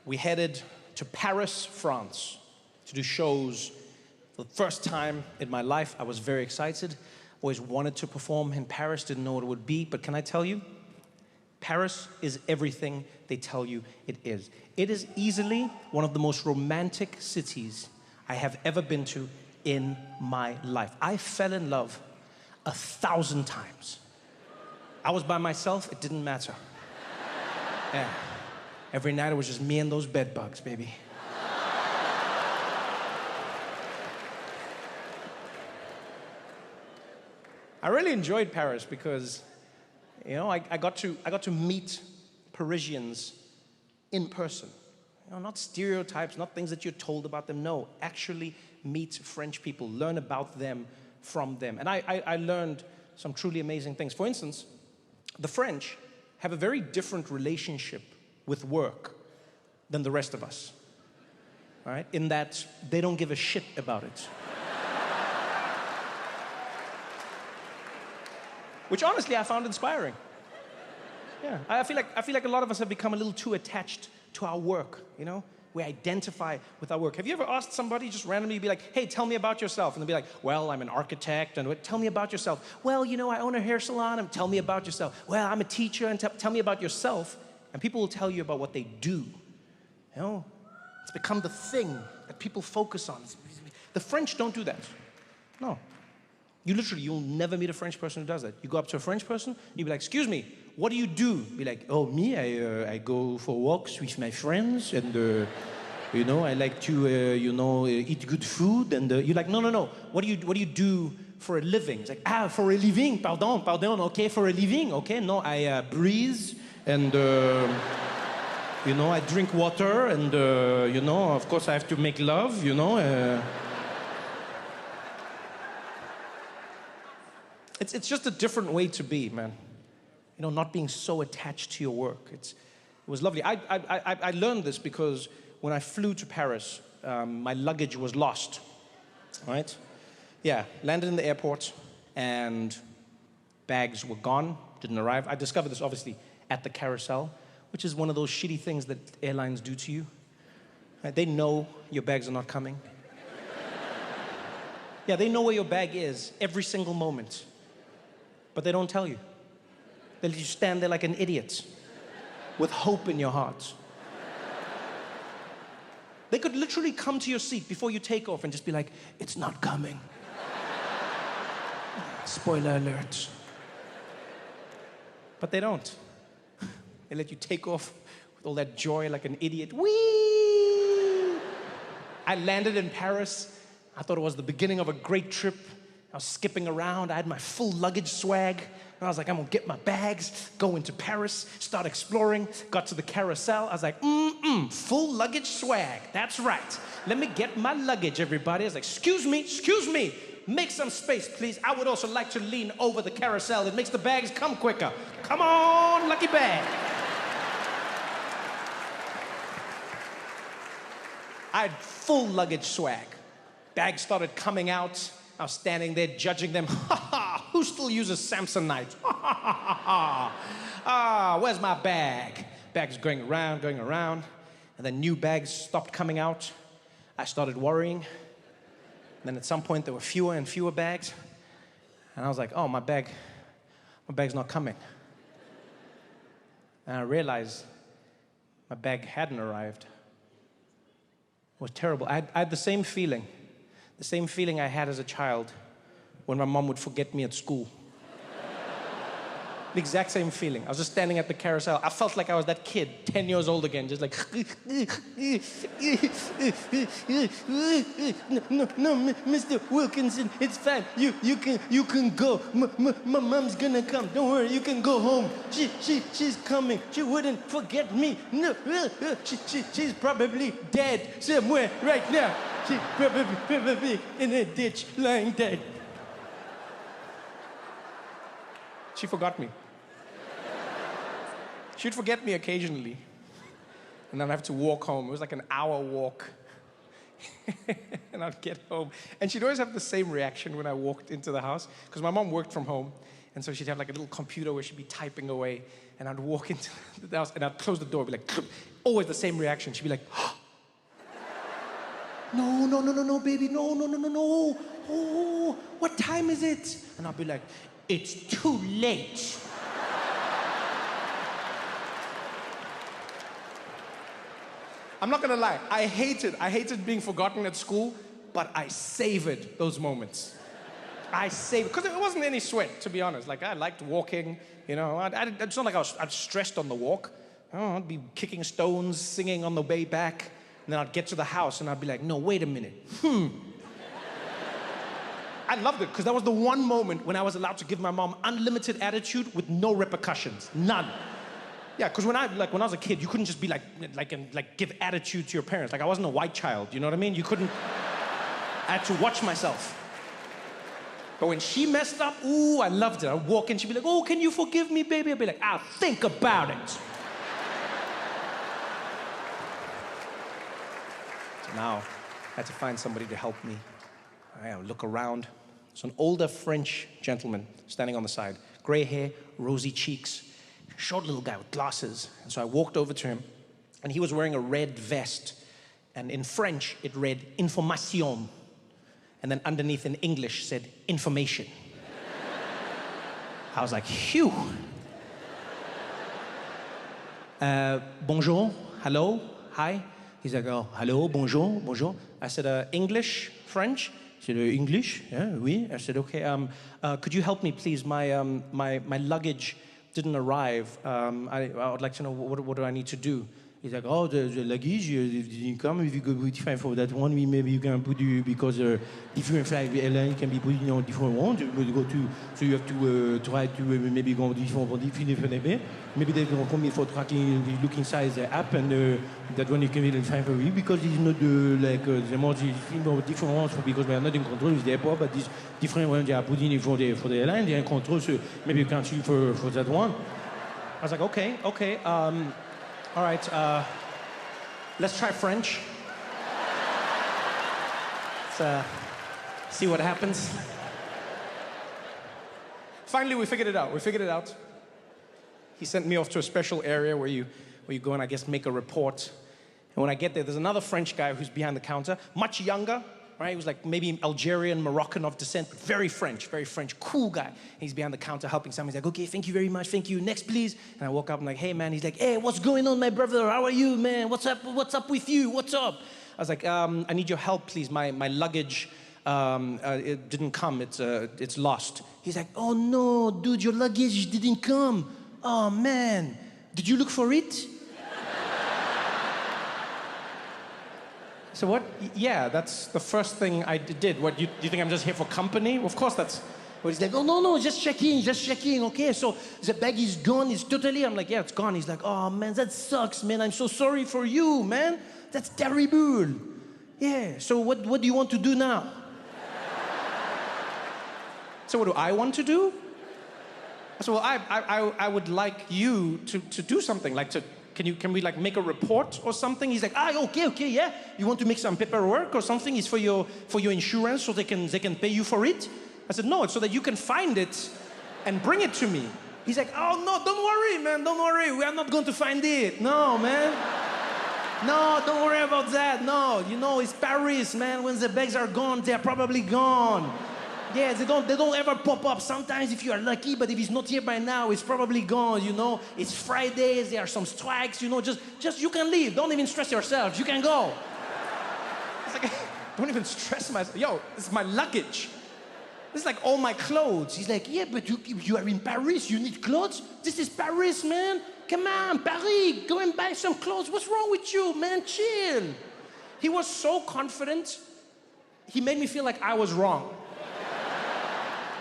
we headed to Paris, France, to do shows. For the first time in my life, I was very excited. Always wanted to perform in Paris, didn't know what it would be, but can I tell you? Paris is everything they tell you it is. It is easily one of the most romantic cities I have ever been to in my life. I fell in love 1,000 times. I was by myself, it didn't matter. Yeah. Every night it was just me and those bed bugs, baby. I really enjoyed Paris because, you know, I got to meet Parisians in person. You know, not stereotypes, not things that you're told about them. No, actually meet French people, learn about them from them. And I learned some truly amazing things. For instance, the French have a very different relationship with work than the rest of us, right? In that they don't give a shit about it. Which honestly I found inspiring. Yeah, I feel like a lot of us have become a little too attached to our work, you know? We identify with our work. Have you ever asked somebody just randomly, be like, hey, tell me about yourself? And they'll be like, well, I'm an architect, and tell me about yourself. Well, you know, I own a hair salon, and tell me about yourself. Well, I'm a teacher, and tell me about yourself. And people will tell you about what they do. You know, it's become the thing that people focus on. The French don't do that. No. You'll never meet a French person who does that. You go up to a French person, you'll be like, excuse me, what do you do? Be like, oh, me, I go for walks with my friends, and, you know, I like to, eat good food, and you're like, no, what do you do for a living? It's like, for a living, pardon, okay, for a living, okay, no, I breathe, and, you know, I drink water, and, you know, of course I have to make love, you know, It's just a different way to be, man. You know, not being so attached to your work. It was lovely. I learned this because when I flew to Paris, my luggage was lost, right? Yeah, landed in the airport and bags were gone, didn't arrive. I discovered this obviously at the carousel, which is one of those shitty things that airlines do to you. Right? They know your bags are not coming. Yeah, they know where your bag is every single moment. But they don't tell you. They let you stand there like an idiot with hope in your heart. They could literally come to your seat before you take off and just be like, it's not coming. Spoiler alert. But they don't. They let you take off with all that joy like an idiot. Whee! I landed in Paris. I thought it was the beginning of a great trip. I was skipping around. I had my full luggage swag. And I was like, I'm gonna get my bags, go into Paris, start exploring. Got to the carousel. I was like, full luggage swag. That's right. Let me get my luggage, everybody. I was like, excuse me. Make some space, please. I would also like to lean over the carousel. It makes the bags come quicker. Come on, lucky bag. I had full luggage swag. Bags started coming out. I was standing there judging them. Who still uses Samsonite? Where's my bag? Bags going around. And then new bags stopped coming out. I started worrying. And then at some point there were fewer and fewer bags. And I was like, oh, my bag's not coming. And I realized my bag hadn't arrived. It was terrible. I had the same feeling I had as a child when my mom would forget me at school. The exact same feeling. I was just standing at the carousel. I felt like I was that kid, 10 years old again, just like... No, Mr. Wilkinson, it's fine. You can go. My mom's gonna come. Don't worry, you can go home. She's coming. She wouldn't forget me. No, she's probably dead somewhere right now. She's probably in a ditch, lying dead. She forgot me. She'd forget me occasionally. And then I'd have to walk home. It was like an hour walk. And I'd get home. And she'd always have the same reaction when I walked into the house, because my mom worked from home. And so she'd have like a little computer where she'd be typing away, and I'd walk into the house and I'd close the door, be like, always the same reaction. She'd be like, no, baby, no. Oh, what time is it? And I'll be like, it's too late. I'm not gonna lie, I hated being forgotten at school, but I savored those moments. I savored, because it wasn't any sweat, to be honest. Like, I liked walking, you know. It's not like I was stressed on the walk. Oh, I'd be kicking stones, singing on the way back, and then I'd get to the house and I'd be like, no, wait a minute. I loved it, because that was the one moment when I was allowed to give my mom unlimited attitude with no repercussions, none. Yeah, because when I was a kid, you couldn't just be like give attitude to your parents. Like, I wasn't a white child, you know what I mean? You couldn't. I had to watch myself. But when she messed up, ooh, I loved it. I'd walk in, she'd be like, oh, can you forgive me, baby? I'd be like, I'll think about it. So now, I had to find somebody to help me. I look around. There's an older French gentleman standing on the side. Gray hair, rosy cheeks, short little guy with glasses. And so I walked over to him, and he was wearing a red vest. And in French, it read, information. And then underneath in English said, information. I was like, phew. Bonjour, hello, hi. He's like, oh, hello, bonjour. I said, English, French? He said, English? Yeah, oui. I said, okay, could you help me, please? My luggage didn't arrive. I would like to know, what do I need to do? He's like, oh, the luggage didn't come. If you go find for that one, maybe you can put you, because different flight airline can be put on different ones. So you have to try to maybe go different. Maybe they will come in for tracking, look inside the app, and that one you can really find for you, because it's not the more different ones, because we are not in control with the airport, but these different ones they are putting in for the airline, they are in control, so maybe you can choose for that one. I was like, okay. All right, let's try French. Let's see what happens. Finally, we figured it out. He sent me off to a special area where you go and, I guess, make a report. And when I get there's another French guy who's behind the counter, much younger, right? He was like maybe Algerian, Moroccan of descent, very French, cool guy. And he's behind the counter helping someone. He's like, okay, thank you very much, thank you, next please. And I walk up and like, hey man, he's like, hey, what's going on, my brother? How are you, man? What's up with you? What's up? I was like, I need your help, please. My luggage, it didn't come, it's lost. He's like, oh no, dude, your luggage didn't come. Oh man, did you look for it? So what? Yeah, that's the first thing I did. What, you think I'm just here for company? Of course that's what he's like, oh no, just checking, okay, so the bag is gone, it's totally, I'm like, yeah, it's gone. He's like, oh man, that sucks, man, I'm so sorry for you, man. That's terrible. Yeah, so what do you want to do now? So what do I want to do? I said, well, I would like you to do something, like can we like make a report or something? He's like, okay, yeah. You want to make some paperwork or something? It's for your insurance, so they can pay you for it. I said, no, it's so that you can find it and bring it to me. He's like, oh no, don't worry, man, don't worry. We are not going to find it. No, man. No, don't worry about that. No, you know, it's Paris, man. When the bags are gone, they're probably gone. Yeah, they don't ever pop up. Sometimes if you are lucky, but if it's not here by now, it's probably gone, you know. It's Fridays, there are some strikes, you know. Just you can leave. Don't even stress yourself. You can go. It's like, don't even stress myself. Yo, this is my luggage. This is like all my clothes. He's like, yeah, but you are in Paris. You need clothes? This is Paris, man. Come on, Paris. Go and buy some clothes. What's wrong with you, man? Chill. He was so confident. He made me feel like I was wrong.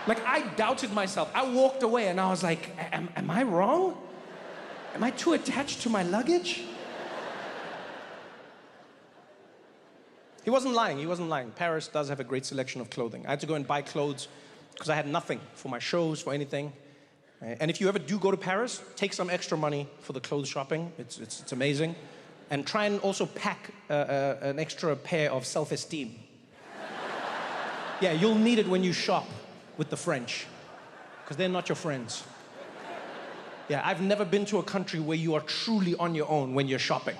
Like, I doubted myself. I walked away and I was like, am I wrong? Am I too attached to my luggage? He wasn't lying. Paris does have a great selection of clothing. I had to go and buy clothes because I had nothing for my shows, for anything. And if you ever do go to Paris, take some extra money for the clothes shopping. It's amazing. And try and also pack an extra pair of self-esteem. Yeah, you'll need it when you shop with the French. because they're not your friends. Yeah, I've never been to a country where you are truly on your own when you're shopping.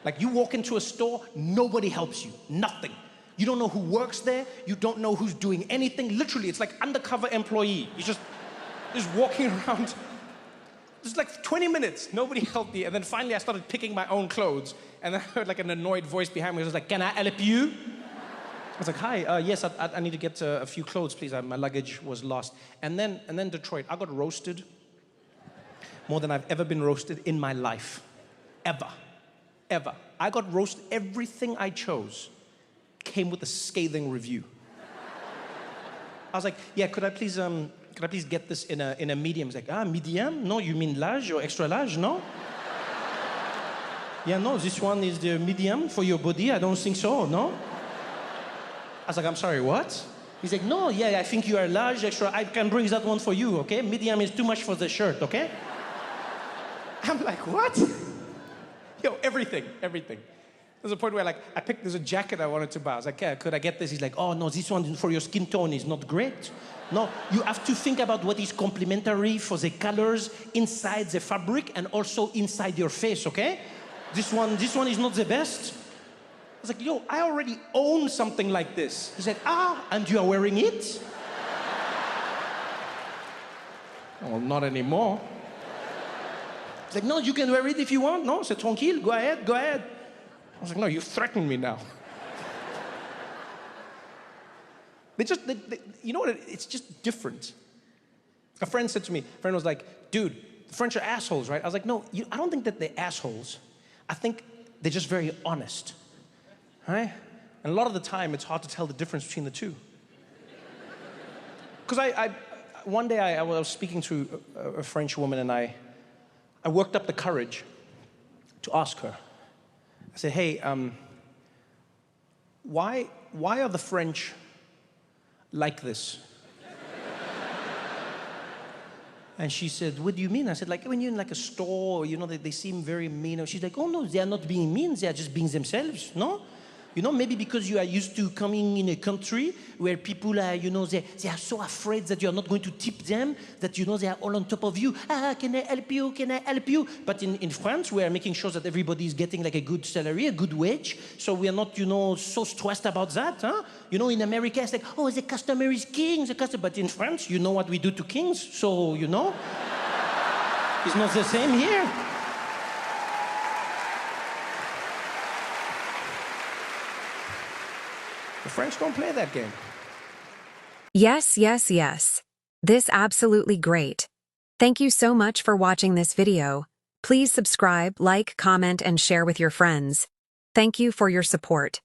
Like, you walk into a store, nobody helps you, nothing. You don't know who works there, you don't know who's doing anything. Literally, it's like undercover employee. You're just walking around. It's like 20 minutes, nobody helped me. And then finally I started picking my own clothes. And then I heard like an annoyed voice behind me. It was like, can I help you? I was like, hi, yes, I need to get a few clothes, please. My luggage was lost. And then Detroit, I got roasted more than I've ever been roasted in my life. Ever. I got roasted. Everything I chose came with a scathing review. I was like, yeah, could I please get this in a medium? It's like, medium? No, you mean large or extra large, no? Yeah, no, this one is the medium for your body. I don't think so, no? I was like, I'm sorry, what? He's like, no, yeah, I think you are large, extra. I can bring that one for you, okay? Medium is too much for the shirt, okay? I'm like, what? Yo, everything. There's a point where there's a jacket I wanted to buy. I was like, yeah, could I get this? He's like, oh, no, this one for your skin tone is not great. No, you have to think about what is complementary for the colors inside the fabric and also inside your face, okay? This one is not the best. I was like, yo, I already own something like this. He said, and you are wearing it? Well, not anymore. He's like, no, you can wear it if you want. No, c'est tranquille, go ahead. I was like, no, you threaten me now. They you know what, it's just different. A friend said to me, a friend was like, dude, the French are assholes, right? I was like, no, I don't think that they're assholes. I think they're just very honest, right? And a lot of the time, it's hard to tell the difference between the two. Because one day I was speaking to a French woman, and I worked up the courage to ask her. I said, hey, why are the French like this? And she said, what do you mean? I said, like when you're in like a store, you know, they seem very mean. She's like, oh no, they are not being mean, they are just being themselves, no? You know, maybe because you are used to coming in a country where people are, you know, they are so afraid that you are not going to tip them, that, you know, they are all on top of you. Can I help you? Can I help you? But in France, we are making sure that everybody is getting like a good salary, a good wage. So we are not, you know, so stressed about that, huh? You know, in America, it's like, oh, the customer is king, But in France, you know what we do to kings. So, you know, it's not the same here. The French don't play that game. Yes. This absolutely great. Thank you so much for watching this video. Please subscribe, like, comment, and share with your friends. Thank you for your support.